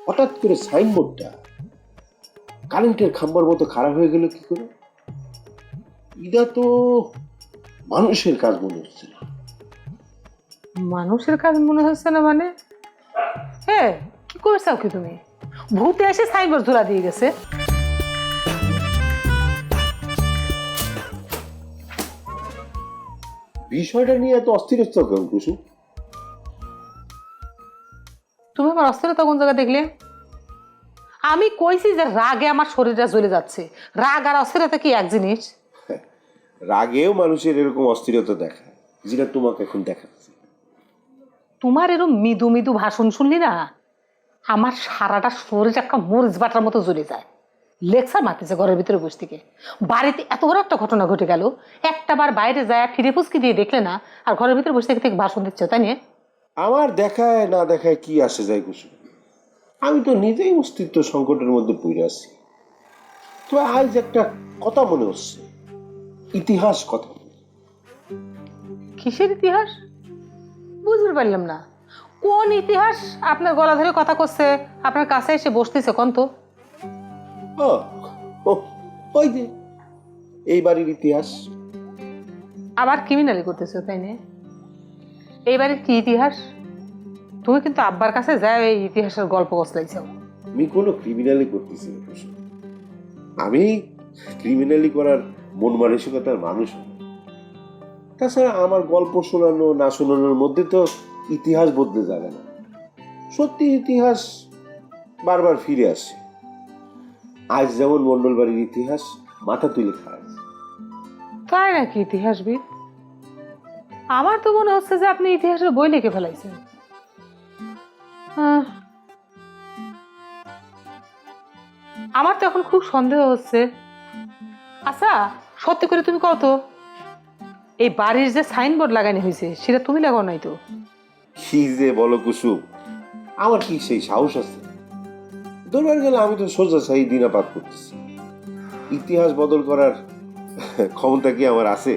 হঠাৎ করে সাইনবোর্ডটা কারেন্টের খাম্বার মতো খারাপ হয়ে গেল কি করে? এটা তো মানুষের কাজ মনে হচ্ছে না। মানুষের কাজ মনে হচ্ছে না মানে? হ্যাঁ, কি করছাও কি তুমি? ভূতে এসে সাইনবোর্ড ঝোলা দিয়ে গেছে। বিষয়টা নিয়ে এত অস্থিরতা কেন কুসুম? তুমি আমার অস্থিরতা কোন জায়গায় দেখলে? আমি কইছি যে রাগে আমার শরীরটা জ্বলে যাচ্ছে। রাগ আর অস্থিরতা কি এক জিনিস? রাগেও মানুষের এরকম অস্থিরতা দেখায়, যেটা তোমাকে এখন দেখাচ্ছে। তোমার এরকম মৃদু মৃদু ভাষণ শুনলি না, আমার সারাটা শরীর একটা মরিচ বাটার মতো জ্বলে যায়। লেকচার মারতেছে ঘরের ভিতরে বসে থেকে। বাড়িতে এত বড় একটা ঘটনা ঘটে গেল, একটা বার বাইরে যায় ফিরে ফুসকি দিয়ে দেখলে না, আর ঘরের ভিতরে বসে থেকে ভাষণ দিচ্ছে, তাই নিয়ে? আমার দেখায় না দেখায় কি আসে যায় কুসুম? আমি তো নিজেই অস্তিত্ব সংকটের মধ্যে পড়ে আছি। তো আজ একটা কথা মনে হচ্ছে, ইতিহাস কথা। কিসের ইতিহাস? বুঝতে পারলাম না। কোন ইতিহাস আপনার গলা ধরে কথা করছে, আপনার কাছে এসে বসতেছে কোন তো? ও, ও, ওই যে এই বাড়ির ইতিহাস। আবার ক্রিমিনালি করতেছো, তাই না? এইবারে কি ইতিহাস? তুমি কিন্তু আব্বার কাছে যাও এই ইতিহাসের গল্প কসলাইছো। আমি কোনো ক্রিমিনালি করতেছি না কুসুম। আমি ক্রিমিনালি করার মন মানসিকতার মানুষ নই। তাছাড়া আমার গল্প শোনানো না শোনানোর মধ্যে তো ইতিহাস বদলে যাবে না। সত্যি ইতিহাস বারবার ফিরে আসে। আজ যেমন মন্ডল বাড়ির ইতিহাস মাথা তুলে খায়। তাই নাকি ইতিহাসবিদ? আমার তো মনে হচ্ছে যে আপনি ইতিহাসের বই লিখে ফেলাইছেন। আহ, আমার তো এখন খুব সন্দেহ হচ্ছে। আচ্ছা, সত্যি করে তুমি কত, এই বাড়ির যে সাইনবোর্ড লাগানো হয়েছে সেটা তুমি লাগাও নাই তো? কি যে বলো কুসুম, আমার কি সেই সাহস আছে? দরবার গেলে আমি তো সোজা সেই দিনাপাত করতেছি। ইতিহাস বদল করার ক্ষমতা কি আমার আছে?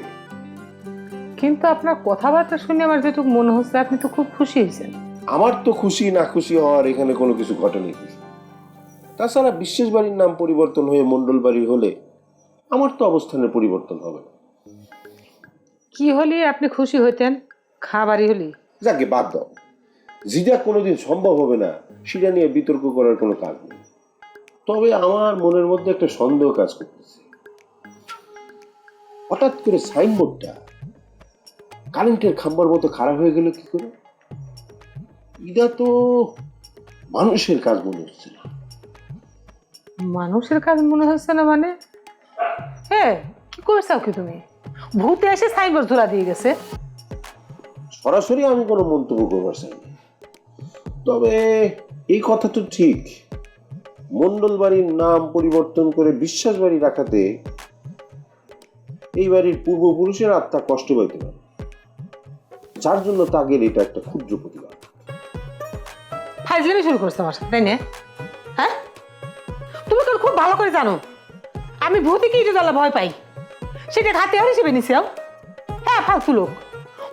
কিন্তু আপনার কথাবার্তা শুনে আমার যেটুকু মনে হচ্ছে আপনি তো খুব খুশি হয়েছেন। আমার তো খুশি না খুশি হওয়ার এখানে কোনো কিছু ঘটেনি। তাছাড়া বিশ্বাস বাড়ির নাম পরিবর্তন হয়ে মন্ডল বাড়ি হলে আমার তো অবস্থানের পরিবর্তন হবে না। কি হলে আপনি খুশি হইতেন? খাবারই হলি? যাকে বাদ দাও, যেটা কোনোদিন সম্ভব হবে না সেটা নিয়ে বিতর্ক করার কোনো কাজ নেই। তবে আমার মনের মধ্যে একটা সন্দেহ কাজ করতেছে। হঠাৎ করে সাইনবোর্ডটা কারেন্টের খাম্বার মতো খারাপ হয়ে গেল কি করে? এটা তো মানুষের কাজ মনে হচ্ছে না। মানুষের কাজ মনে হচ্ছে না মানে? হ্যাঁ, কি করছাও কি তুমি? ভূতে এসে সাইনবোর্ড ঝোলা দিয়ে গেছে। সরাসরি আমি কোনো মন্তব্য করবার চাই না। তবে এই কথা তো ঠিক, মন্ডল বাড়ির নাম পরিবর্তন করে বিশ্বাস বাড়ি রাখাতে এই বাড়ির পূর্বপুরুষের আত্মা কষ্ট পাইতে পারে, যার জন্য তাগের এটা একটা ক্ষুদ্র প্রতিবাদ। ফাইজলামি শুরু করছে আমার সাথে, তাই না? হ্যাঁ, তুমি তো খুব ভালো করে জানো আমি ভূতে কি জ্বালা ভয় পাই, সেটা হাতিয়ার হিসেবে নিছিও। হ্যাঁ, ফালতু লোক।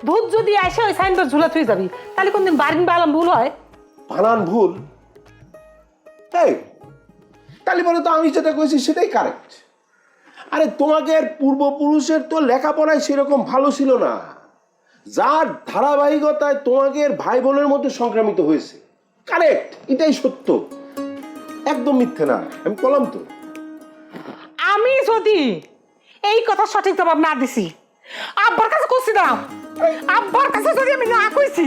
ভূত যদি আসে ওই সাইনবোর্ড ঝুলা তুই যাবি, তাহলে কোনদিন বাড়ির বালাম ভুল হয়? বানান ভুল? এই তাহলে বলে তো আমি যেটা করেছি সেটাই কারেক্ট। আরে তোমাদের পূর্বপুরুষের তো লেখাপড়ায় সেরকম ভালো ছিল না, যার ধারাবাহিকতায় তোমাদের ভাই বোনের মধ্যে সংক্রামিত হয়েছে। কারেক্ট, এটাই সত্য, একদম মিথ্যে না। আমি বললাম তো। আমি যদি এই কথা সঠিক জবাব না দিছি, আব্বার কাছে কইছি, দাও আব্বার কাছে যদি আমি না কইছি,